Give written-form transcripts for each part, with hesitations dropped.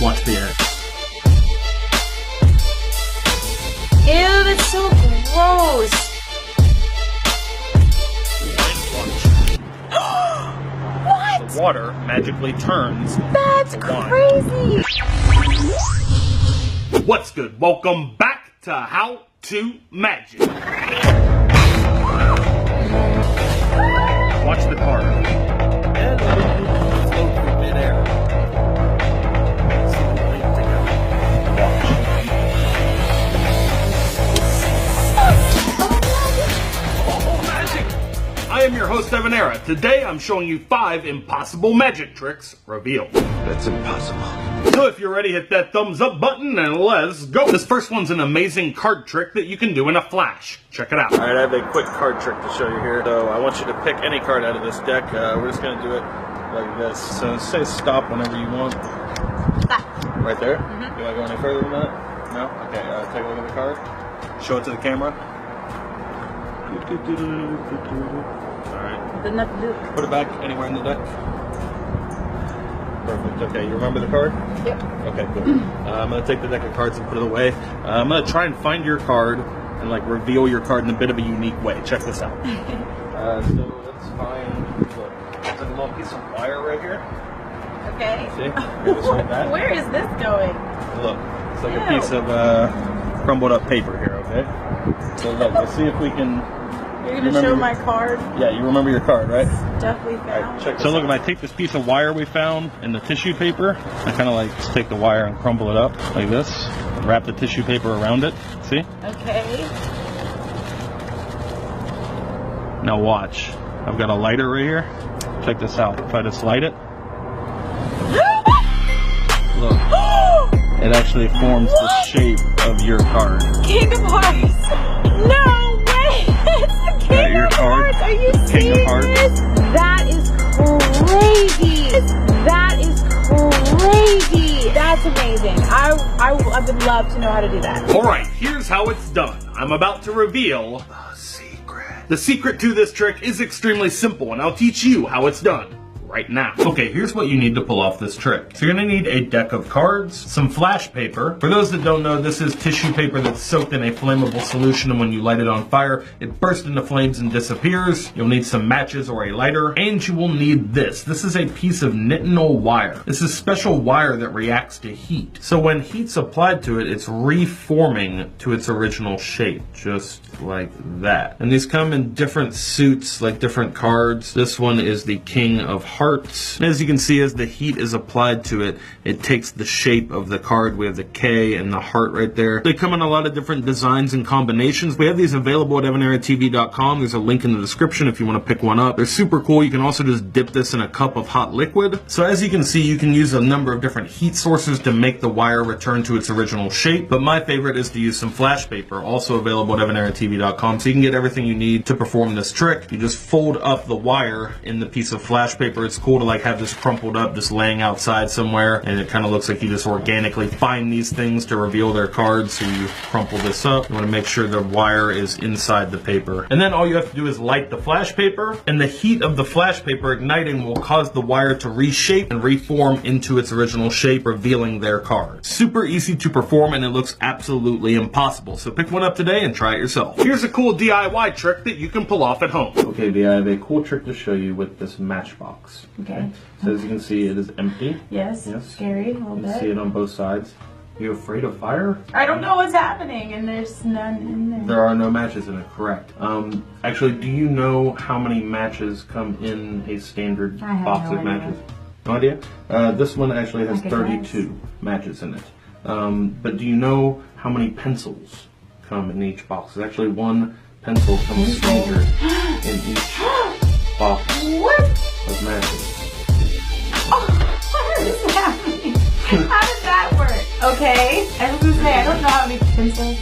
Watch the end. Ew, that's so gross. What? The water magically turns. That's crazy. What's good? Welcome back to How to Magic. Watch the card. And float through midair. See the link together. Watch. Oh, magic! I am your host, Beberapa. Today I'm showing you 5 impossible magic tricks revealed. That's impossible. So if you're ready, hit that thumbs up button and let's go. This first one's an amazing card trick that you can do in a flash. Check it out. Alright, I have a quick card trick to show you here. So I want you to pick any card out of this deck. We're just going to do it like this. So say stop whenever you want. Stop. Right there? Mm-hmm. Do I go any further than that? No? Okay, take a look at the card. Show it to the camera. Alright. Put it back anywhere in the deck. Perfect. Okay, you remember the card? Yep. Okay, cool. I'm going to take the deck of cards and put it away. I'm going to try and find your card and like reveal your card in a bit of a unique way. Check this out. So let's find, look, there's a little piece of wire right here. Okay. See? Here, just like that. Where is this going? Look, it's like a piece of crumbled up paper here, okay? So look, let's see if we can... You're going to show my card? Yeah, you remember your card, right? Stuff we found. Right, check so look, if I take this piece of wire we found and the tissue paper, I kind of like just take the wire and crumble it up like this, and wrap the tissue paper around it. See? Okay. Now watch. I've got a lighter right here. Check this out. If I just light it, look, it actually forms the shape of your card. King of Hearts. No way! It's the King of Hearts. Are you serious? King of Hearts. That is crazy. That is crazy. That's amazing. I would love to know how to do that. Alright, here's how it's done. I'm about to reveal the secret. The secret to this trick is extremely simple, and I'll teach you how it's done right now. Okay, here's what you need to pull off this trick. So you're gonna need a deck of cards, some flash paper. For those that don't know, this is tissue paper that's soaked in a flammable solution, and when you light it on fire, it bursts into flames and disappears. You'll need some matches or a lighter, and you will need this. This is a piece of nitinol wire. This is special wire that reacts to heat. So when heat's applied to it, it's reforming to its original shape, just like that. And these come in different suits, like different cards. This one is the King of Hearts. And as you can see, as the heat is applied to it, it takes the shape of the card. We have the K and the heart right there. They come in a lot of different designs and combinations. We have these available at EvaneraTV.com. There's a link in the description if you want to pick one up. They're super cool. You can also just dip this in a cup of hot liquid. So as you can see, you can use a number of different heat sources to make the wire return to its original shape. But my favorite is to use some flash paper, also available at EvaneraTV.com. So you can get everything you need to perform this trick. You just fold up the wire in the piece of flash paper. It's cool to like have this crumpled up, just laying outside somewhere, and it kind of looks like you just organically find these things to reveal their cards. So you crumple this up. You want to make sure the wire is inside the paper. And then all you have to do is light the flash paper, and the heat of the flash paper igniting will cause the wire to reshape and reform into its original shape, revealing their card. Super easy to perform, and it looks absolutely impossible. So pick one up today and try it yourself. Here's a cool DIY trick that you can pull off at home. Okay, I have a cool trick to show you with this matchbox. Okay. So as you can see, it is empty. Yes. Scary a little You bit. can see it on both sides. Are you afraid of fire? I don't know what's happening, and there's none in there. There are no matches in it, correct. Actually, do you know how many matches come in a standard box of matches? No idea? This one actually has 32 matches in it. But do you know how many pencils come in each box? There's actually one pencil comes standard in each box of matches. Oh, what is happening? How does that work? Okay, I was gonna say, I don't know how many pencils.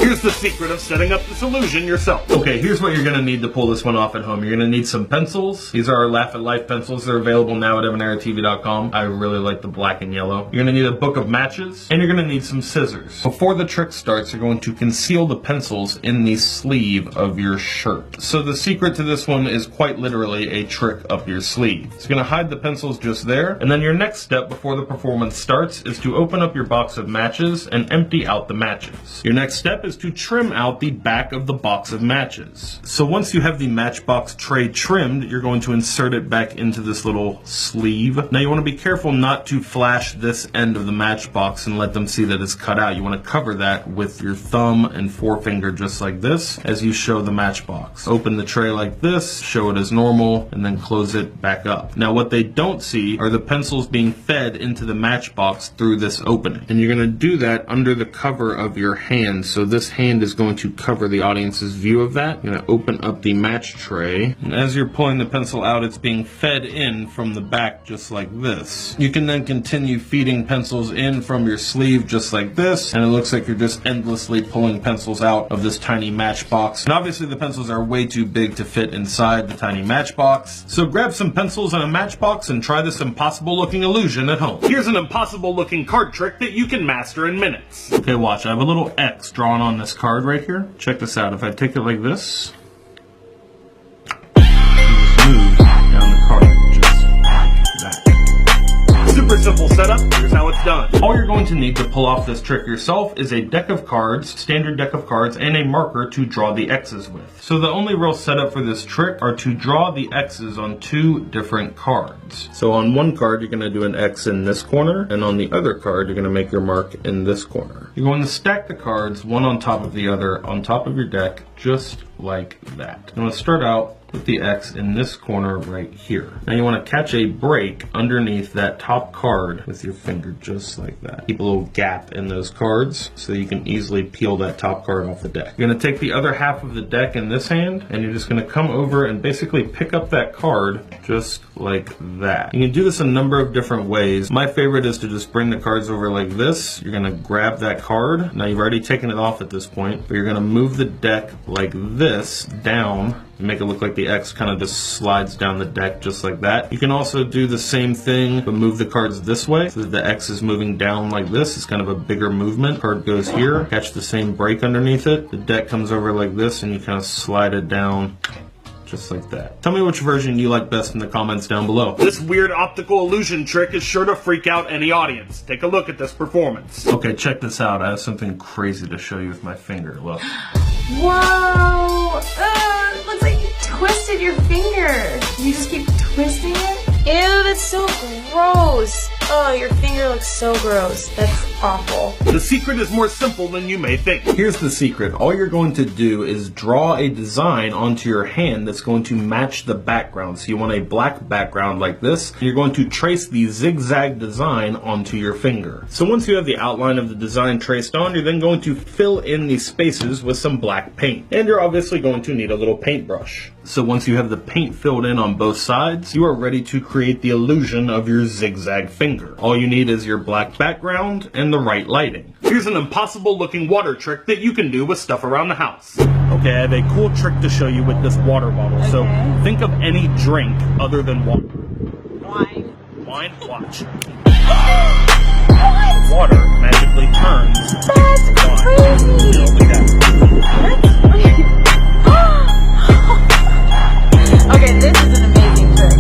Here's the secret of setting up this illusion yourself. Okay, here's what you're gonna need to pull this one off at home. You're gonna need some pencils. These are our Laugh at Life pencils. They're available now at ebonairetv.com. I really like the black and yellow. You're gonna need a book of matches, and you're gonna need some scissors. Before the trick starts, you're going to conceal the pencils in the sleeve of your shirt. So the secret to this one is quite literally a trick up your sleeve. So you're gonna hide the pencils just there, and then your next step before the performance starts is to open up your box of matches and empty out the matches. Your next step is to trim out the back of the box of matches. So once you have the matchbox tray trimmed, you're going to insert it back into this little sleeve. Now you want to be careful not to flash this end of the matchbox and let them see that it's cut out. You want to cover that with your thumb and forefinger just like this as you show the matchbox. Open the tray like this, show it as normal, and then close it back up. Now what they don't see are the pencils being fed into the matchbox through this opening. And you're going to do that under the cover of your hand. So this hand is going to cover the audience's view of that. You're going to open up the match tray. And as you're pulling the pencil out, it's being fed in from the back just like this. You can then continue feeding pencils in from your sleeve just like this. And it looks like you're just endlessly pulling pencils out of this tiny matchbox. And obviously the pencils are way too big to fit inside the tiny matchbox. So grab some pencils and a matchbox and try this impossible looking illusion at home. Here's an impossible looking card trick that you can master in minutes. Okay, watch. I have a little X drawn on this card right here. Check this out. If I take it like this, you just move down the card just like that. Super simple setup. Here's how it's done. All you're going to need to pull off this trick yourself is a deck of cards, standard deck of cards, and a marker to draw the X's with. So the only real setup for this trick are to draw the X's on two different cards. So on one card, you're going to do an X in this corner, and on the other card, you're going to make your mark in this corner. You're going to stack the cards one on top of the other on top of your deck, just like that. I'm going to start out with the X in this corner right here. Now you want to catch a break underneath that top card with your finger just like that. Keep a little gap in those cards so you can easily peel that top card off the deck. You're going to take the other half of the deck in this hand and you're just going to come over and basically pick up that card just like that. You can do this a number of different ways. My favorite is to just bring the cards over like this. You're going to grab that card. Now you've already taken it off at this point, but you're going to move the deck like this down and make it look like the X kind of just slides down the deck just like that. You can also do the same thing but move the cards this way so that the X is moving down like this. It's kind of a bigger movement. Card goes here, catch the same break underneath it. The deck comes over like this and you kind of slide it down just like that. Tell me which version you like best in the comments down below. This weird optical illusion trick is sure to freak out any audience. Take a look at this performance. Okay, check this out. I have something crazy to show you with my finger. Look. Whoa! It looks like you twisted your finger. You just keep twisting it? Ew, that's so gross. Oh, your finger looks so gross. That's awful. The secret is more simple than you may think. Here's the secret. All you're going to do is draw a design onto your hand that's going to match the background. So you want a black background like this. You're going to trace the zigzag design onto your finger. So once you have the outline of the design traced on, you're then going to fill in the spaces with some black paint. And you're obviously going to need a little paintbrush. So once you have the paint filled in on both sides, you are ready to create the illusion of your zigzag finger. All you need is your black background and the right lighting. Here's an impossible looking water trick that you can do with stuff around the house. Okay, I have a cool trick to show you with this water bottle. Okay. So think of any drink other than water. Wine. Wine? Watch. Water magically turns. That's crazy. Okay, this is an amazing trick.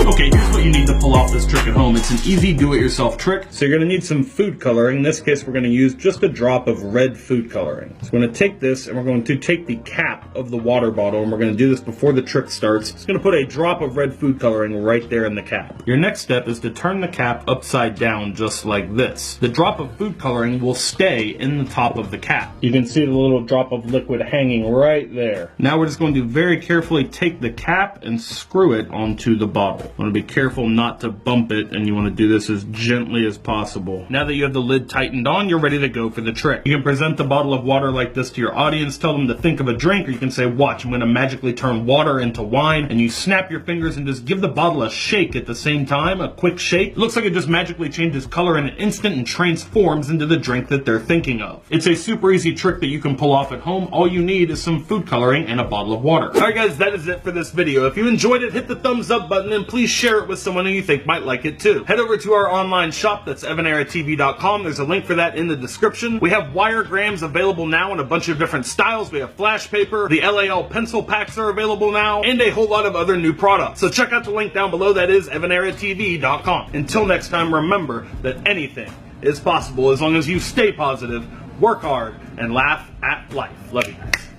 Okay, here's what you need to pull off this trick at home. It's an easy do-it-yourself trick. So you're going to need some food coloring. In this case, we're going to use just a drop of red food coloring. So we're going to take this and we're going to take the cap of the water bottle, and we're going to do this before the trick starts. It's going to put a drop of red food coloring right there in the cap. Your next step is to turn the cap upside down just like this. The drop of food coloring will stay in the top of the cap. You can see the little drop of liquid hanging right there. Now we're just going to very carefully take the cap and screw it onto the bottle. You want to be careful not to bump it, and you want want to do this as gently as possible. Now that you have the lid tightened on, you're ready to go for the trick. You can present the bottle of water like this to your audience, tell them to think of a drink, or you can say, watch, I'm going to magically turn water into wine, and you snap your fingers and just give the bottle a shake at the same time, a quick shake. It looks like it just magically changes color in an instant and transforms into the drink that they're thinking of. It's a super easy trick that you can pull off at home. All you need is some food coloring and a bottle of water. Alright guys, that is it for this video. If you enjoyed it, hit the thumbs up button and please share it with someone who you think might like it too. Head over to our online shop, that's evaneratv.com. There's a link for that in the description. We have wiregrams available now in a bunch of different styles. We have flash paper, the LAL pencil packs are available now, and a whole lot of other new products. So check out the link down below, that is evaneratv.com. Until next time, remember that anything is possible as long as you stay positive, work hard, and laugh at life. Love you guys.